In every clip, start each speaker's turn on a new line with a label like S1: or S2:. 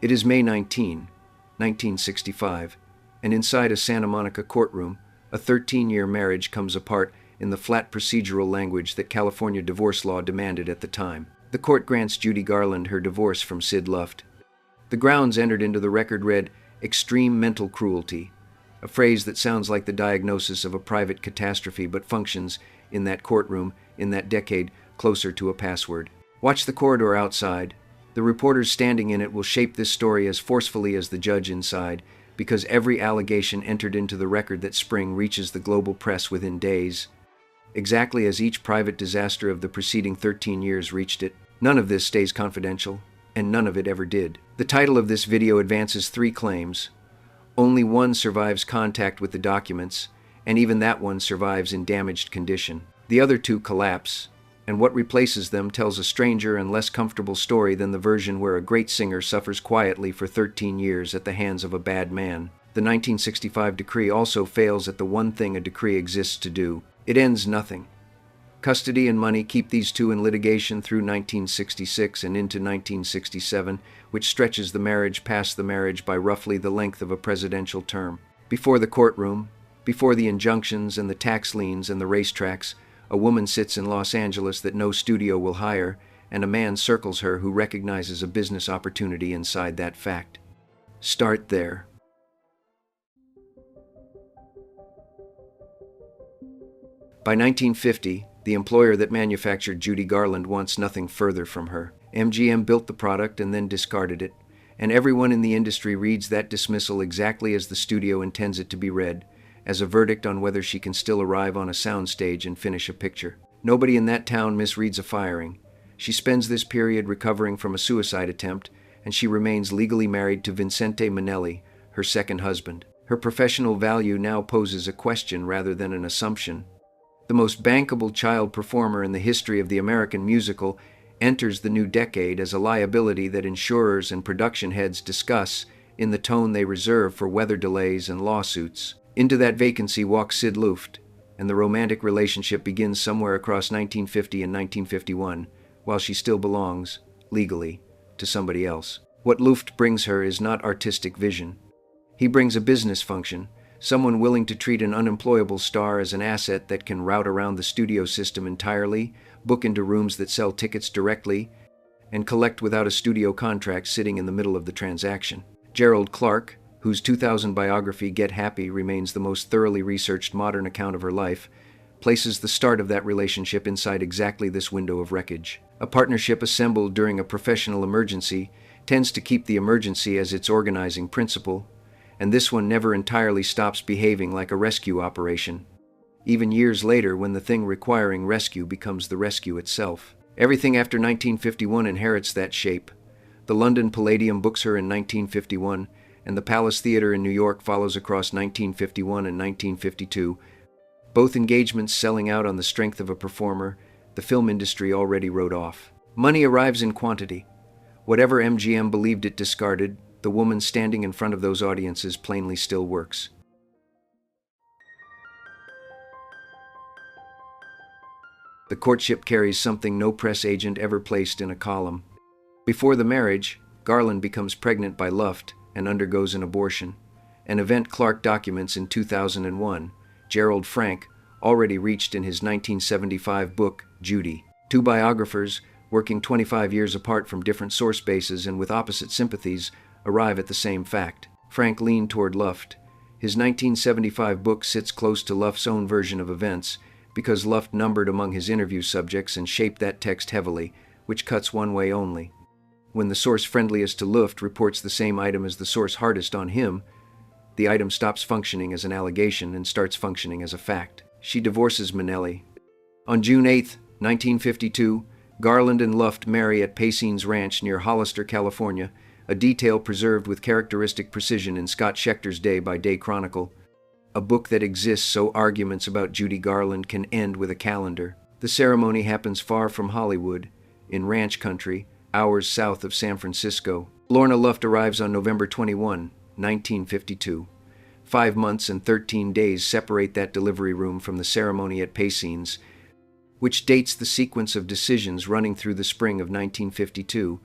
S1: It is May 19, 1965, and inside a Santa Monica courtroom, a 13-year marriage comes apart in the flat procedural language that California divorce law demanded at the time. The court grants Judy Garland her divorce from Sid Luft. The grounds entered into the record read, "extreme mental cruelty," a phrase that sounds like the diagnosis of a private catastrophe but functions, in that courtroom, in that decade, closer to a password. Watch the corridor outside. The reporters standing in it will shape this story as forcefully as the judge inside, because every allegation entered into the record that spring reaches the global press within days, exactly as each private disaster of the preceding 13 years reached it. None of this stays confidential, and none of it ever did. The title of this video advances 3 claims. Only one survives contact with the documents, and even that one survives in damaged condition. The other 2 collapse, and what replaces them tells a stranger and less comfortable story than the version where a great singer suffers quietly for 13 years at the hands of a bad man. The 1965 decree also fails at the one thing a decree exists to do. It ends nothing. Custody and money keep these 2 in litigation through 1966 and into 1967, which stretches the marriage past the marriage by roughly the length of a presidential term. Before the courtroom, before the injunctions and the tax liens and the racetracks, a woman sits in Los Angeles that no studio will hire, and a man circles her who recognizes a business opportunity inside that fact. Start there. By 1950, the employer that manufactured Judy Garland wants nothing further from her. MGM built the product and then discarded it, and everyone in the industry reads that dismissal exactly as the studio intends it to be read, as a verdict on whether she can still arrive on a soundstage and finish a picture. Nobody in that town misreads a firing. She spends this period recovering from a suicide attempt, and she remains legally married to Vincente Minnelli, her second husband. Her professional value now poses a question rather than an assumption. The most bankable child performer in the history of the American musical enters the new decade as a liability that insurers and production heads discuss in the tone they reserve for weather delays and lawsuits. Into that vacancy walks Sid Luft, and the romantic relationship begins somewhere across 1950 and 1951, while she still belongs, legally, to somebody else. What Luft brings her is not artistic vision. He brings a business function, someone willing to treat an unemployable star as an asset that can route around the studio system entirely, book into rooms that sell tickets directly, and collect without a studio contract sitting in the middle of the transaction. Gerald Clark, whose 2000 biography Get Happy remains the most thoroughly researched modern account of her life, places the start of that relationship inside exactly this window of wreckage. A partnership assembled during a professional emergency tends to keep the emergency as its organizing principle, and this one never entirely stops behaving like a rescue operation, even years later when the thing requiring rescue becomes the rescue itself. Everything after 1951 inherits that shape. The London Palladium books her in 1951, and the Palace Theatre in New York follows across 1951 and 1952, both engagements selling out on the strength of a performer the film industry already wrote off. Money arrives in quantity. Whatever MGM believed it discarded, the woman standing in front of those audiences plainly still works. The courtship carries something no press agent ever placed in a column. Before the marriage, Garland becomes pregnant by Luft and undergoes an abortion, an event Clark documents in 2001. Gerald Frank already reached in his 1975 book, Judy. 2 biographers, working 25 years apart from different source bases and with opposite sympathies, arrive at the same fact. Frank leaned toward Luft. His 1975 book sits close to Luft's own version of events, because Luft numbered among his interview subjects and shaped that text heavily, which cuts one way only. When the source friendliest to Luft reports the same item as the source hardest on him, the item stops functioning as an allegation and starts functioning as a fact. She divorces Minnelli. On June 8, 1952, Garland and Luft marry at Paysine's Ranch near Hollister, California, a detail preserved with characteristic precision in Scott Schechter's Day by Day Chronicle, a book that exists so arguments about Judy Garland can end with a calendar. The ceremony happens far from Hollywood, in ranch country, hours south of San Francisco. Lorna Luft arrives on November 21, 1952. 5 months and 13 days separate that delivery room from the ceremony at Paysine's, which dates the sequence of decisions running through the spring of 1952,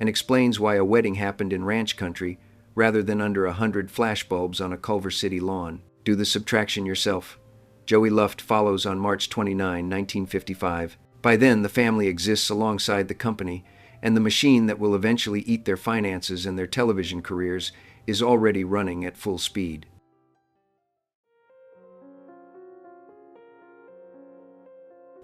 S1: and explains why a wedding happened in ranch country rather than under 100 flashbulbs on a Culver City lawn. Do the subtraction yourself. Joey Luft follows on March 29, 1955. By then, the family exists alongside the company, and the machine that will eventually eat their finances and their television careers is already running at full speed.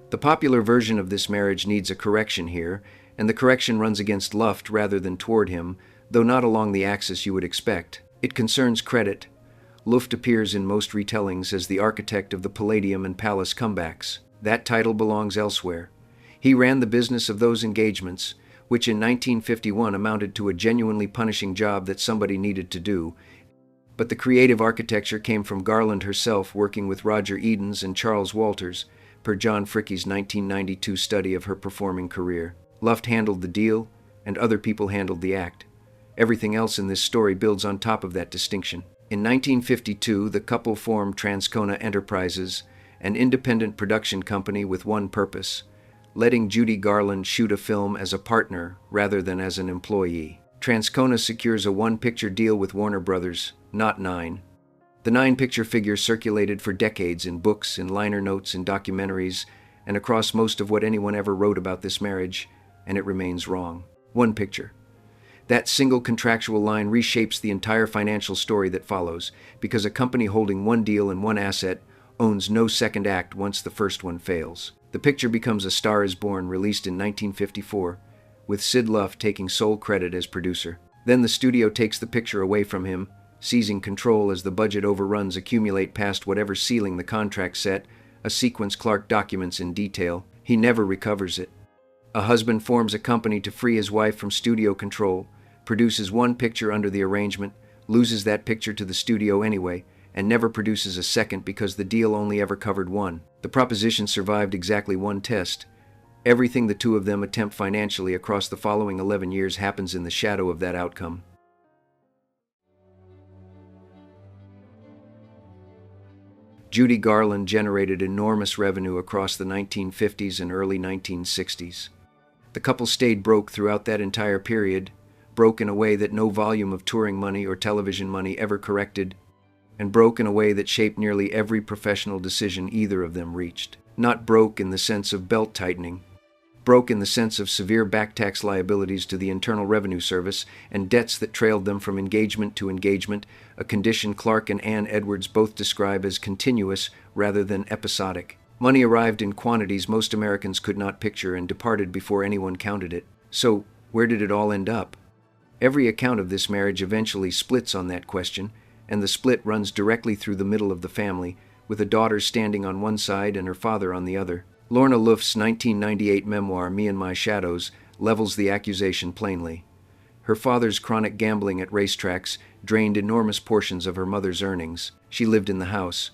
S1: The popular version of this marriage needs a correction here, and the correction runs against Luft rather than toward him, though not along the axis you would expect. It concerns credit. Luft appears in most retellings as the architect of the Palladium and Palace comebacks. That title belongs elsewhere. He ran the business of those engagements, which in 1951 amounted to a genuinely punishing job that somebody needed to do, but the creative architecture came from Garland herself working with Roger Edens and Charles Walters, per John Frickie's 1992 study of her performing career. Luft handled the deal, and other people handled the act. Everything else in this story builds on top of that distinction. In 1952, the couple formed Transcona Enterprises, an independent production company with one purpose: letting Judy Garland shoot a film as a partner rather than as an employee. Transcona secures a one-picture deal with Warner Brothers, not 9. The 9-picture figure circulated for decades in books, in liner notes, in documentaries, and across most of what anyone ever wrote about this marriage, and it remains wrong. One picture. That single contractual line reshapes the entire financial story that follows, because a company holding one deal and one asset owns no second act once the first one fails. The picture becomes A Star is Born, released in 1954, with Sid Luft taking sole credit as producer. Then the studio takes the picture away from him, seizing control as the budget overruns accumulate past whatever ceiling the contract set, a sequence Clark documents in detail. He never recovers it. A husband forms a company to free his wife from studio control, produces one picture under the arrangement, loses that picture to the studio anyway, and never produces a second because the deal only ever covered one. The proposition survived exactly one test. Everything the two of them attempt financially across the following 11 years happens in the shadow of that outcome. Judy Garland generated enormous revenue across the 1950s and early 1960s. The couple stayed broke throughout that entire period, broke in a way that no volume of touring money or television money ever corrected, and broke in a way that shaped nearly every professional decision either of them reached. Not broke in the sense of belt tightening, broke in the sense of severe back tax liabilities to the Internal Revenue Service and debts that trailed them from engagement to engagement, a condition Clark and Ann Edwards both describe as continuous rather than episodic. Money arrived in quantities most Americans could not picture and departed before anyone counted it. So, where did it all end up? Every account of this marriage eventually splits on that question, and the split runs directly through the middle of the family, with a daughter standing on one side and her father on the other. Lorna Luft's 1998 memoir, Me and My Shadows, levels the accusation plainly. Her father's chronic gambling at racetracks drained enormous portions of her mother's earnings. She lived in the house.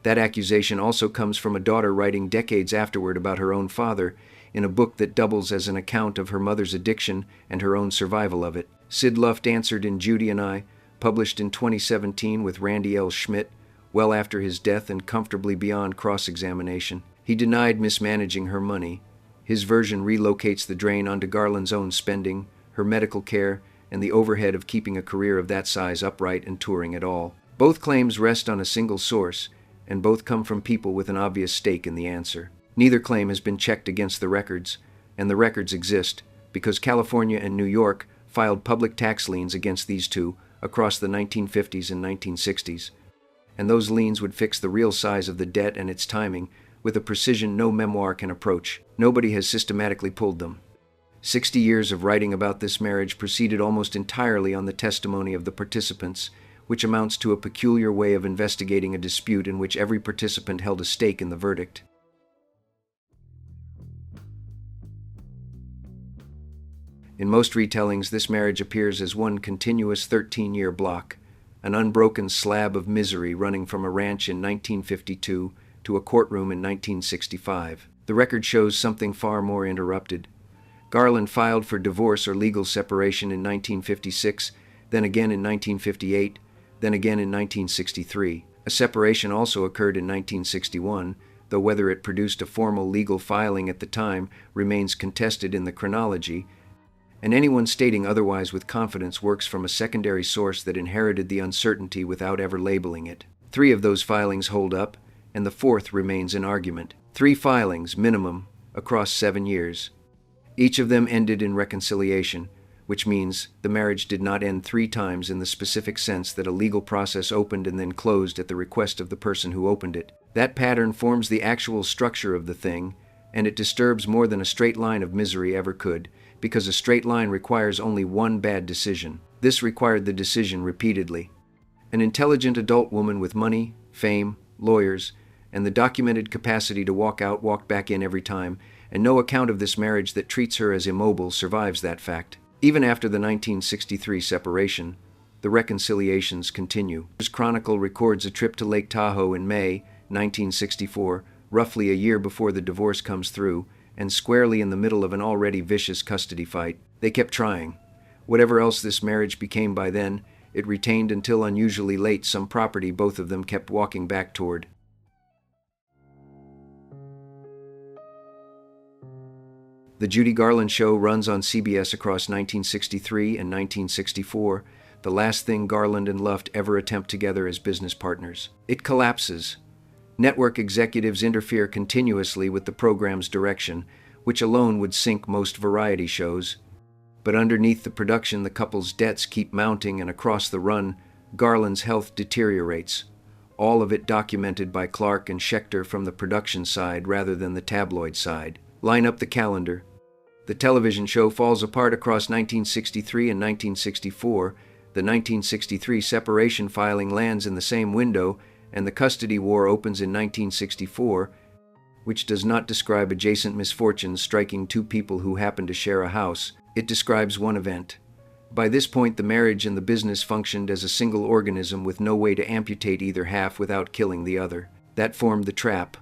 S1: That accusation also comes from a daughter writing decades afterward about her own father, in a book that doubles as an account of her mother's addiction and her own survival of it. Sid Luft answered in Judy and I, published in 2017 with Randy L. Schmidt, well after his death and comfortably beyond cross-examination. He denied mismanaging her money. His version relocates the drain onto Garland's own spending, her medical care, and the overhead of keeping a career of that size upright and touring at all. Both claims rest on a single source, and both come from people with an obvious stake in the answer. Neither claim has been checked against the records, and the records exist because California and New York filed public tax liens against these two across the 1950s and 1960s. And those liens would fix the real size of the debt and its timing with a precision no memoir can approach. Nobody has systematically pulled them. 60 years of writing about this marriage proceeded almost entirely on the testimony of the participants, which amounts to a peculiar way of investigating a dispute in which every participant held a stake in the verdict. In most retellings, this marriage appears as one continuous 13-year block, an unbroken slab of misery running from a ranch in 1952 to a courtroom in 1965. The record shows something far more interrupted. Garland filed for divorce or legal separation in 1956, then again in 1958, then again in 1963. A separation also occurred in 1961, though whether it produced a formal legal filing at the time remains contested in the chronology, and anyone stating otherwise with confidence works from a secondary source that inherited the uncertainty without ever labeling it. 3 of those filings hold up, and the 4th remains in argument. 3 filings, minimum, across 7 years. Each of them ended in reconciliation, which means the marriage did not end 3 times in the specific sense that a legal process opened and then closed at the request of the person who opened it. That pattern forms the actual structure of the thing, and it disturbs more than a straight line of misery ever could, because a straight line requires only one bad decision. This required the decision repeatedly. An intelligent adult woman with money, fame, lawyers, and the documented capacity to walk out, walk back in every time, and no account of this marriage that treats her as immobile survives that fact. Even after the 1963 separation, the reconciliations continue. His Chronicle records a trip to Lake Tahoe in May 1964, roughly a year before the divorce comes through, and squarely in the middle of an already vicious custody fight. They kept trying. Whatever else this marriage became by then, it retained until unusually late some property both of them kept walking back toward. The Judy Garland Show runs on CBS across 1963 and 1964, the last thing Garland and Luft ever attempt together as business partners. It collapses. Network executives interfere continuously with the program's direction, which alone would sink most variety shows. But underneath the production, the couple's debts keep mounting, and across the run, Garland's health deteriorates. All of it documented by Clark and Schechter from the production side rather than the tabloid side. Line up the calendar. The television show falls apart across 1963 and 1964. The 1963 separation filing lands in the same window, and the custody war opens in 1964, which does not describe adjacent misfortunes striking 2 people who happen to share a house. It describes one event. By this point, the marriage and the business functioned as a single organism with no way to amputate either half without killing the other. That formed the trap.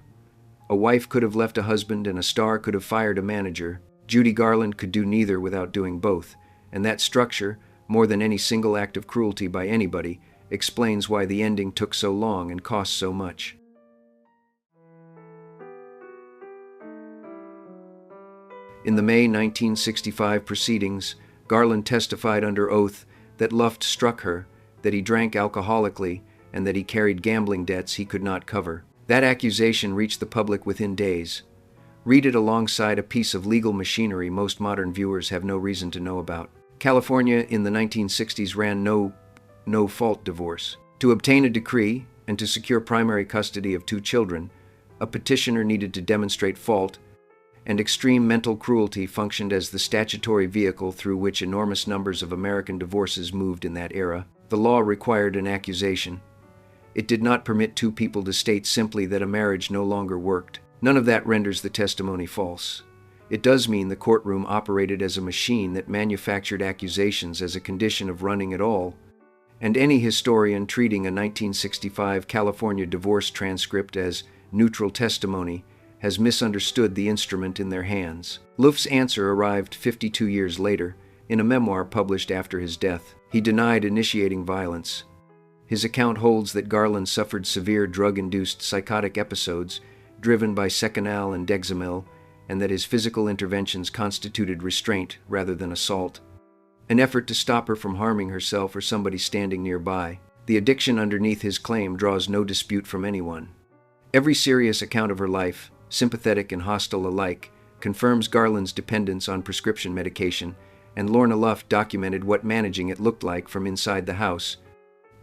S1: A wife could have left a husband, and a star could have fired a manager. Judy Garland could do neither without doing both, and that structure, more than any single act of cruelty by anybody, explains why the ending took so long and cost so much. In the May 1965 proceedings, Garland testified under oath that Luft struck her, that he drank alcoholically, and that he carried gambling debts he could not cover. That accusation reached the public within days. Read it alongside a piece of legal machinery most modern viewers have no reason to know about. California in the 1960s ran no-fault divorce. To obtain a decree and to secure primary custody of 2 children, a petitioner needed to demonstrate fault, and extreme mental cruelty functioned as the statutory vehicle through which enormous numbers of American divorces moved in that era. The law required an accusation. It did not permit 2 people to state simply that a marriage no longer worked. None of that renders the testimony false. It does mean the courtroom operated as a machine that manufactured accusations as a condition of running at all, and any historian treating a 1965 California divorce transcript as neutral testimony has misunderstood the instrument in their hands. Luft's answer arrived 52 years later, in a memoir published after his death. He denied initiating violence. His account holds that Garland suffered severe drug-induced psychotic episodes driven by Seconal and Dexamyl, and that his physical interventions constituted restraint rather than assault, an effort to stop her from harming herself or somebody standing nearby. The addiction underneath his claim draws no dispute from anyone. Every serious account of her life, sympathetic and hostile alike, confirms Garland's dependence on prescription medication, and Lorna Luft documented what managing it looked like from inside the house,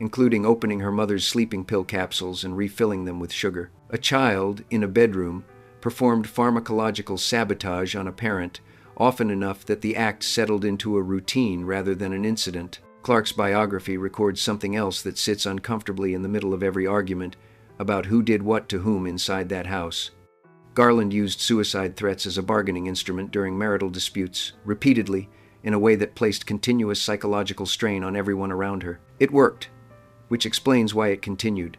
S1: including opening her mother's sleeping pill capsules and refilling them with sugar. A child, in a bedroom, performed pharmacological sabotage on a parent, often enough that the act settled into a routine rather than an incident. Clark's biography records something else that sits uncomfortably in the middle of every argument about who did what to whom inside that house. Garland used suicide threats as a bargaining instrument during marital disputes, repeatedly, in a way that placed continuous psychological strain on everyone around her. It worked, which explains why it continued.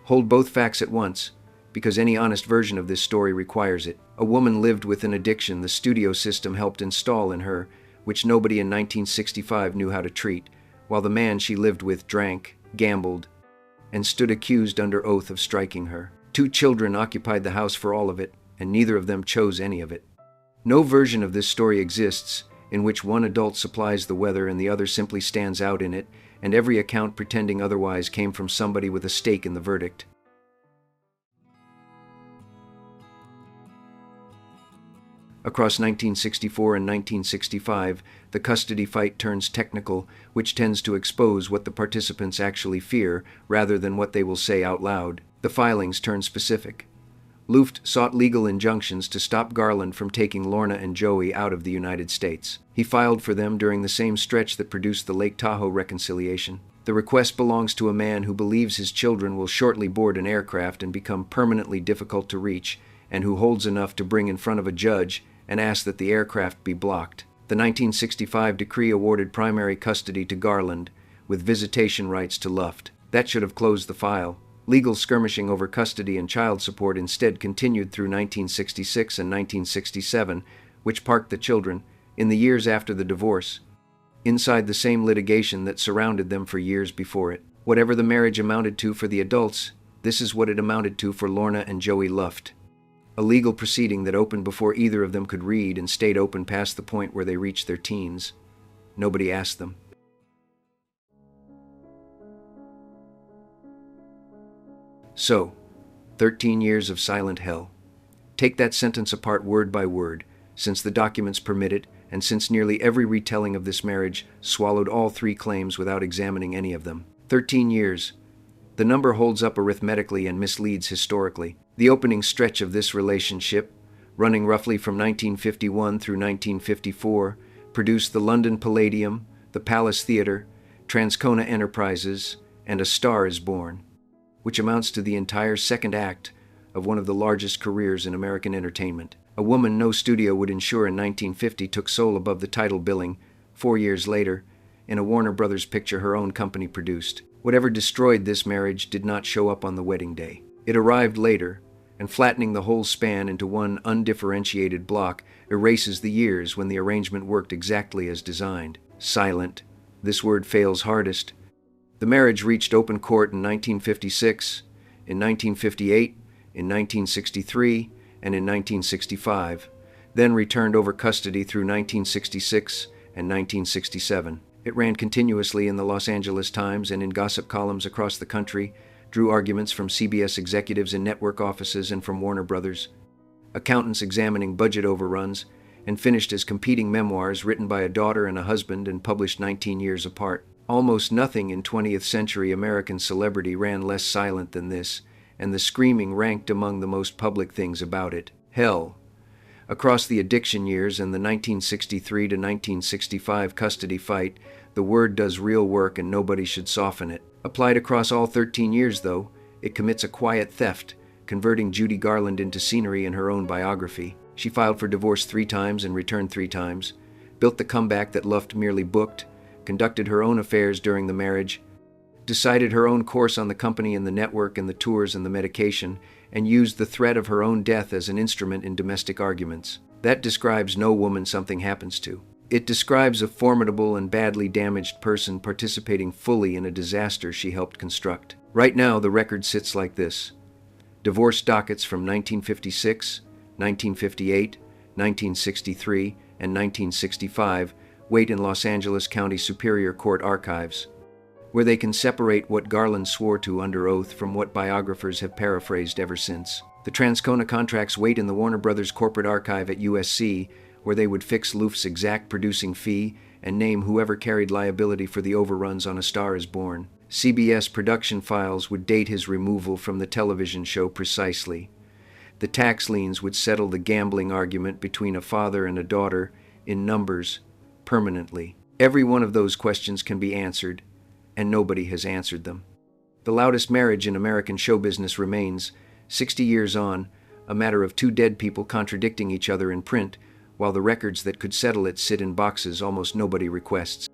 S1: Hold both facts at once, because any honest version of this story requires it. A woman lived with an addiction the studio system helped install in her, which nobody in 1965 knew how to treat, while the man she lived with drank, gambled, and stood accused under oath of striking her. 2 children occupied the house for all of it, and neither of them chose any of it. No version of this story exists, in which one adult supplies the weather and the other simply stands out in it, and every account pretending otherwise came from somebody with a stake in the verdict. Across 1964 and 1965, the custody fight turns technical, which tends to expose what the participants actually fear rather than what they will say out loud. The filings turn specific. Luft sought legal injunctions to stop Garland from taking Lorna and Joey out of the United States. He filed for them during the same stretch that produced the Lake Tahoe reconciliation. The request belongs to a man who believes his children will shortly board an aircraft and become permanently difficult to reach, and who holds enough to bring in front of a judge and ask that the aircraft be blocked. The 1965 decree awarded primary custody to Garland, with visitation rights to Luft. That should have closed the file. Legal skirmishing over custody and child support instead continued through 1966 and 1967, which parked the children, in the years after the divorce, inside the same litigation that surrounded them for years before it. Whatever the marriage amounted to for the adults, this is what it amounted to for Lorna and Joey Luft. A legal proceeding that opened before either of them could read and stayed open past the point where they reached their teens. Nobody asked them. So, 13 years of silent hell. Take that sentence apart word by word, since the documents permit it, and since nearly every retelling of this marriage swallowed all three claims without examining any of them. 13 years. The number holds up arithmetically and misleads historically. The opening stretch of this relationship, running roughly from 1951 through 1954, produced the London Palladium, the Palace Theatre, Transcona Enterprises, and A Star is Born, which amounts to the entire second act of one of the largest careers in American entertainment. A woman no studio would insure in 1950 took soul above the title billing 4 years later in a Warner Brothers picture her own company produced. Whatever destroyed this marriage did not show up on the wedding day. It arrived later, and flattening the whole span into one undifferentiated block erases the years when the arrangement worked exactly as designed. Silent. This word fails hardest. The marriage reached open court in 1956, in 1958, in 1963, and in 1965, then returned over custody through 1966 and 1967. It ran continuously in the Los Angeles Times and in gossip columns across the country, drew arguments from CBS executives in network offices and from Warner Brothers, accountants examining budget overruns, and finished as competing memoirs written by a daughter and a husband and published 19 years apart. Almost nothing in 20th century American celebrity ran less silent than this, and the screaming ranked among the most public things about it. Hell. Across the addiction years and the 1963 to 1965 custody fight, the word does real work and nobody should soften it. Applied across all 13 years, though, it commits a quiet theft, converting Judy Garland into scenery in her own biography. She filed for divorce 3 times and returned 3 times, built the comeback that Luft merely booked, conducted her own affairs during the marriage, decided her own course on the company and the network and the tours and the medication, and used the threat of her own death as an instrument in domestic arguments. That describes no woman something happens to. It describes a formidable and badly damaged person participating fully in a disaster she helped construct. Right now, the record sits like this. Divorce dockets from 1956, 1958, 1963, and 1965 wait in Los Angeles County Superior Court archives, where they can separate what Garland swore to under oath from what biographers have paraphrased ever since. The Transcona contracts wait in the Warner Brothers corporate archive at USC, where they would fix Luft's exact producing fee and name whoever carried liability for the overruns on A Star is Born. CBS production files would date his removal from the television show precisely. The tax liens would settle the gambling argument between a father and a daughter in numbers permanently. Every one of those questions can be answered, and nobody has answered them. The loudest marriage in American show business remains, 60 years on, a matter of 2 dead people contradicting each other in print, while the records that could settle it sit in boxes almost nobody requests.